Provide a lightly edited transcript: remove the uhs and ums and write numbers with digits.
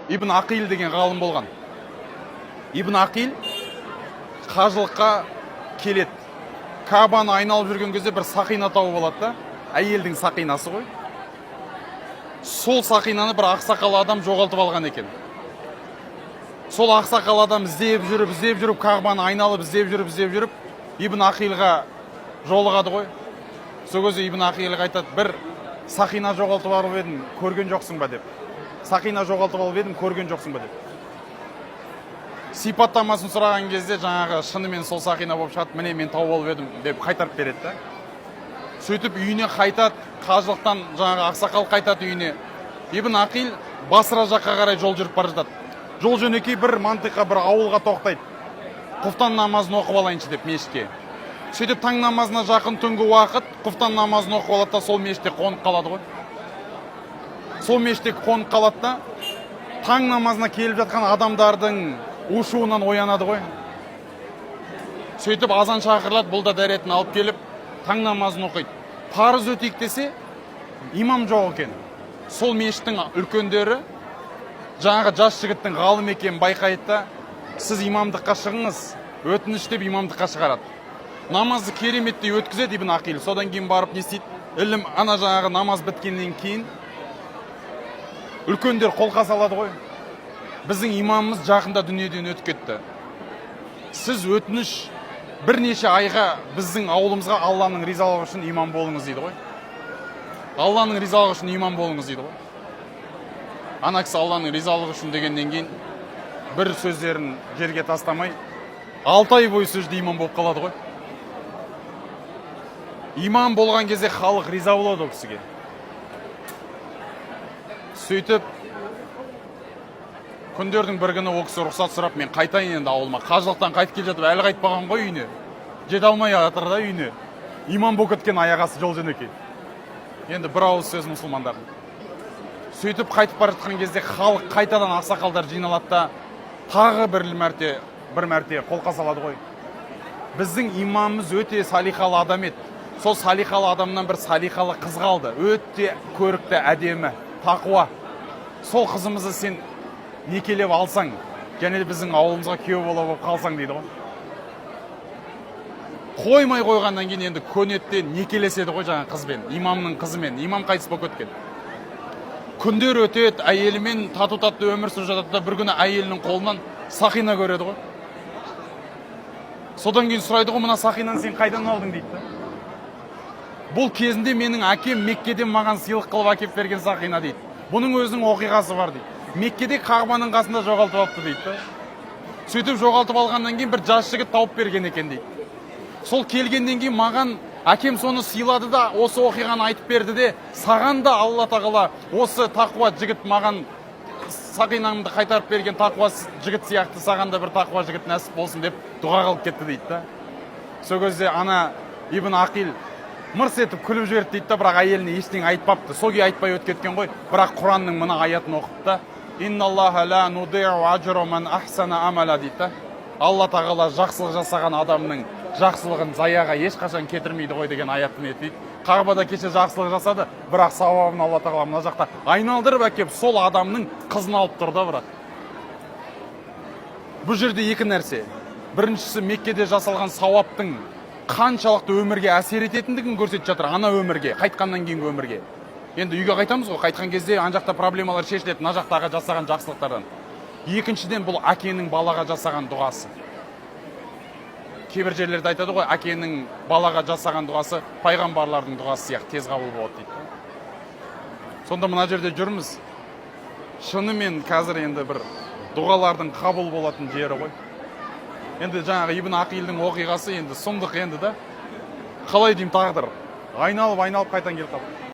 Ибн Ақил деген ғалым болған. Ибн Ақил қажылыққа келеді. Кабаны айналып жүрген кезде бір сақина тауы болады да, әйелдің сақинасы ғой. Сол сақинаны бір ақсақал адам жоғалтып алған екен. Сол ақсақал адам іздеп жүріп, Кабаны айналып іздеп жүріп, Ибн Ақилға жолығады ғой. Сол кезде Ибн Ақилға айтады, бір сақина жоғалтып алып едім, көрген жоқсың ба деп. Сақина жоғалтып алып едім, көрген жоқсың ба деп. Сипаттамасын сұраған кезде жаңағы шынымен сол сақина болып шығады, міне мен тауып алып едім деп қайтарып береді да. Сөйтіп үйіне қайтады, қажылықтан жаңағы ақсақал қайтады үйіне. Ибн Ақил Басра жаққа қарай жол жүріп бара жатады. Жол жөнекей бір мантыққа, бір ауылға тоқтайды. Құфтан намазын оқып алайыншы деп мешітке. Сөйтіп таң намазына жақын түнгі уақыт құфтан намазын оқып алады да сол мешітте қонып қалады ғой. Сол мешітте қонып қалады да таң намазына келіп жатқан адамдардың ушуынан оянады ғой. Сөйтіп азан шақырылады, бұл да дәретін алып келіп таң намазын оқиды. Парыз өтейік десе, имам жоқ екен. Сол мешіттің үлкендері жаңағы жас жігіттің ғалым екенін байқайды да, сіз имамдыққа шығыңыз, өтініш деп имамдыққа шығарады. Намазды кереметтей өткізеді Ибн Ақил. Содан кейін барып не істейді? Ілім ана жаңағы намаз біткеннен кейін үлкендер қолқа салады ғой. Біздің имамымыз жақында дүниеден өтіп кетті. Сіз өтініш бірнеше айға біздің ауылымызға Алланың ризалығы үшін имам болыңыз дейді ғой. Алланың ризалығы үшін имам болыңыз дейді ғой. Ана кісі Алланың ризалығы үшін дегеннен кейін бір сөздерін жерге тастамай 6 ай бойы сөзді имам болып қалады ғой. Имам болған кезде халық риза болады ол кісіге. Сөйтіп күндердің бір күні ол кісі рұқсат сұрап, мен қайтайын енді ауылыма. Қажылықтан қайтып келе жатып, әлі қайтпаған ғой үйіне. Жете алмай жатыр да үйіне. Имам болып кеткен аяғасы жол жөнекей. Енді бір ауыз сөз мұсылмандардың. Сөйтіп қайтып бара жатқан кезде халық қайтадан ақсақалдар жиналады да тағы бір мәрте қолқа салады ғой. Біздің имамымыз өте салихалы адам еді. Сол салихалы адамнан бір салихалы қыз қалды. Өте көрікті, әдемі, тақуа. Сол қызымызды сен некелеп алсаң, және біздің ауылымызға күйеу болып қалсаң дейді ғой. Қоймай қойғаннан кейін енді көнетте некелеседі ғой жаңа қызбен, имамның қызымен. Имам қайтыс болып кеткен. Күндер өтеді, әйелімен тату-татты өмір сүріп жатады да бір күні әйелінің қолынан сақина көреді ғой. Содан кейін сұрайды ғой, мына сақинаны сен қайдан алдың дейді. Бұл кезінде менің әкем Меккеден маған сыйлық қылып әкеп берген сақина дейді. Бұның өзінің оқиғасы бар дейді. Меккеде Кағбаның қасында жоғалтып алыпты дейді. Сөйтіп жоғалтып алғаннан кейін бір жас жігіт тауып берген екен дейді. Сол келгеннен кейін маған әкем соны сыйлады да, осы оқиғаны айтып берді де, саған да Алла тағала осы тақуа жігіт маған сақинаңды қайтарып берген тақуа жігіт сияқты саған да бір тақуа жігіт нәсіп болсын деп дұға қылып кетті дейді. Сол кезде ана Ибн Ақил мырс етіп күліп жіберді дейді, бірақ әйеліне ештеңе айтпапты. Сол күйі айтпай өтіп кеткен ғой, бірақ Құранның мына аятын оқыпты да, инналлаха ла нудиу ажра ман ахсана амала дейді. Алла тағала жақсылық жасаған адамның жақсылығын заяға ешқашан кетірмейді ғой деген аятын еді. Қағбада кеше жақсылық жасады, бірақ сауабын Алла тағала мына жақта айналдырып әкеп сол адамның қызын алып тұрды, бірақ. Бұл жерде екі нәрсе. Біріншісі, Меккеде жасалған сауаптың қаншалықты өмірге әсер ететіндігін көрсетіп жатыр, ана өмірге, қайтқаннан кейінгі өмірге. Енді үйге қайтамыз ғой, қайтқан кезде ана жақта проблемалар шешіледі, мына жақтағы жасаған жақсылықтардан. Екіншіден, бұл әкенің балаға жасаған дұғасы. Кейбір жерлерде айтады ғой, әкенің балаға жасаған дұғасы пайғамбарлардың дұғасы сияқты тез қабыл болады дейді. Сонда мына жерде жүрміз. Шынымен қазір енді бір дұғалардың қабыл болатын жері ғой. Енді жаңағы Ибн Ақилдің оқиғасы енді сұмдық енді да. Қалай деймін, тағдыр. Айналып қайтан келіп қалды.